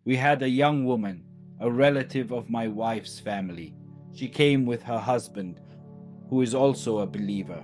We had a young woman, a relative of my wife's family. She came with her husband, who is also a believer.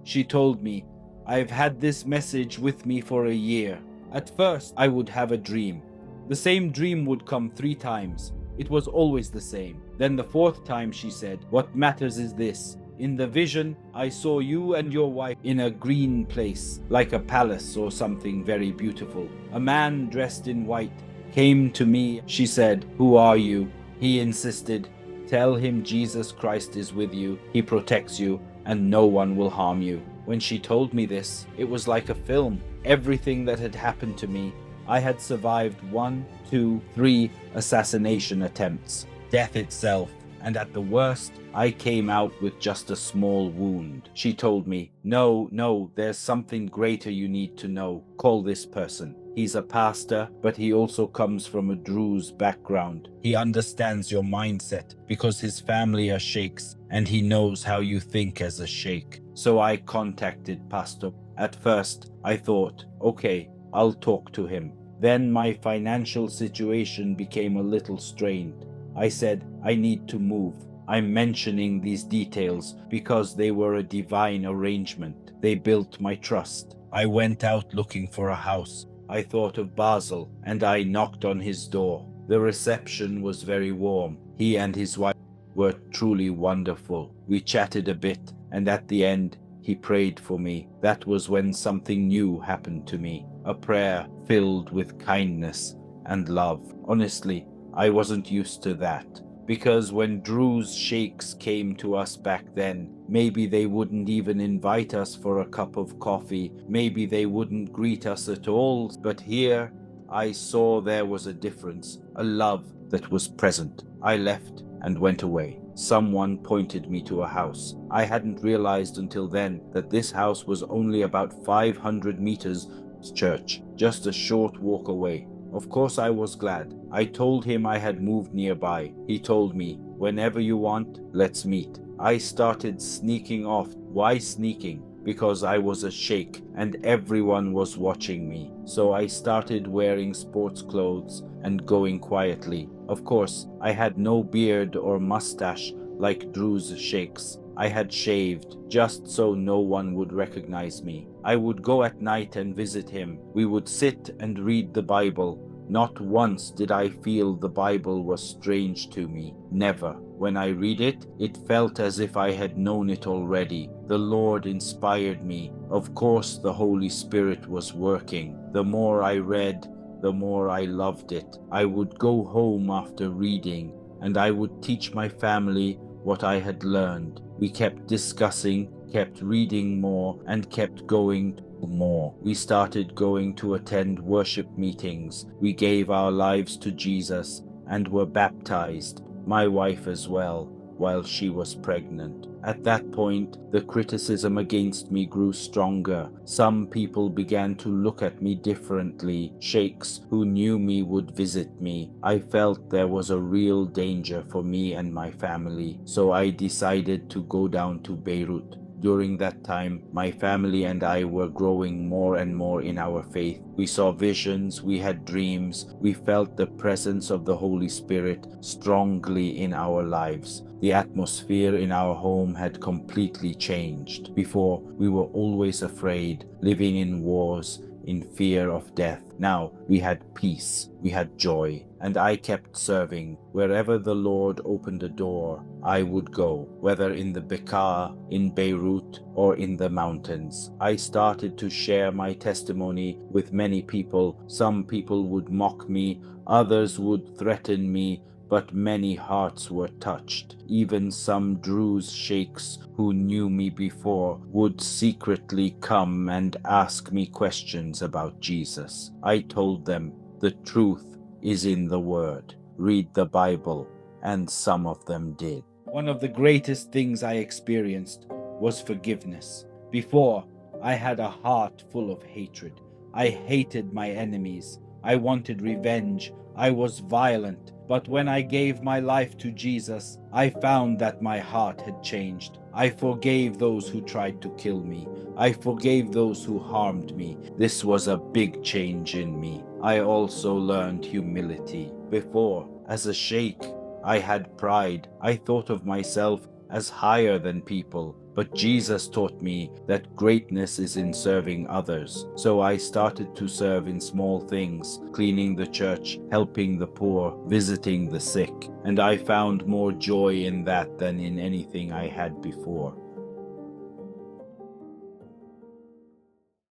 She told me, I've had this message with me for a year. At first, I would have a dream. The same dream would come 3 times. It was always the same. Then the fourth time she said, what matters is this. In the vision, I saw you and your wife in a green place, like a palace or something very beautiful. A man dressed in white came to me. She said, who are you? He insisted, tell him Jesus Christ is with you, he protects you, and no one will harm you. When she told me this, it was like a film. Everything that had happened to me, I had survived 1, 2, 3 assassination attempts, death itself, and at the worst, I came out with just a small wound. She told me, no, there's something greater you need to know. Call this person. He's a pastor, but he also comes from a Druze background. He understands your mindset because his family are sheikhs and he knows how you think as a sheikh. So I contacted Pastor. At first, I thought, okay, I'll talk to him. Then my financial situation became a little strained. I said, I need to move. I'm mentioning these details because they were a divine arrangement. They built my trust. I went out looking for a house. I thought of Basel and I knocked on his door. The reception was very warm. He and his wife were truly wonderful. We chatted a bit and at the end he prayed for me. That was when something new happened to me. A prayer filled with kindness and love. Honestly, I wasn't used to that. Because when Druze Sheikhs came to us back then, maybe they wouldn't even invite us for a cup of coffee, maybe they wouldn't greet us at all, but here I saw there was a difference, a love that was present. I left and went away. Someone pointed me to a house. I hadn't realized until then that this house was only about 500 meters from church, just a short walk away. Of course I was glad. I told him I had moved nearby. He told me, whenever you want, let's meet. I started sneaking off. Why sneaking? Because I was a sheikh and everyone was watching me. So I started wearing sports clothes and going quietly. Of course, I had no beard or mustache like Druze Sheikhs. I had shaved just so no one would recognize me. I would go at night and visit him. We would sit and read the Bible. Not once did I feel the Bible was strange to me. Never. When I read it, it felt as if I had known it already. The Lord inspired me. Of course, the Holy Spirit was working. The more I read, the more I loved it. I would go home after reading, and I would teach my family what I had learned. We kept discussing, kept reading more, and kept going more. We started going to attend worship meetings. We gave our lives to Jesus and were baptized, my wife as well, while she was pregnant. At that point, the criticism against me grew stronger. Some people began to look at me differently. Sheikhs who knew me would visit me. I felt there was a real danger for me and my family, so I decided to go down to Beirut. During that time, my family and I were growing more and more in our faith. We saw visions, we had dreams, we felt the presence of the Holy Spirit strongly in our lives. The atmosphere in our home had completely changed. Before, we were always afraid, living in wars, in fear of death. Now we had peace, we had joy, and I kept serving. Wherever the Lord opened a door, I would go, whether in the Bekaa, in Beirut, or in the mountains. I started to share my testimony with many people. Some people would mock me, others would threaten me, but many hearts were touched. Even some Druze Sheikhs who knew me before would secretly come and ask me questions about Jesus. I told them, the truth is in the Word. Read the Bible, and some of them did. One of the greatest things I experienced was forgiveness. Before, I had a heart full of hatred. I hated my enemies. I wanted revenge. I was violent. But when I gave my life to Jesus, I found that my heart had changed. I forgave those who tried to kill me. I forgave those who harmed me. This was a big change in me. I also learned humility. Before, as a sheikh, I had pride. I thought of myself as higher than people. But Jesus taught me that greatness is in serving others. So I started to serve in small things, cleaning the church, helping the poor, visiting the sick. And I found more joy in that than in anything I had before.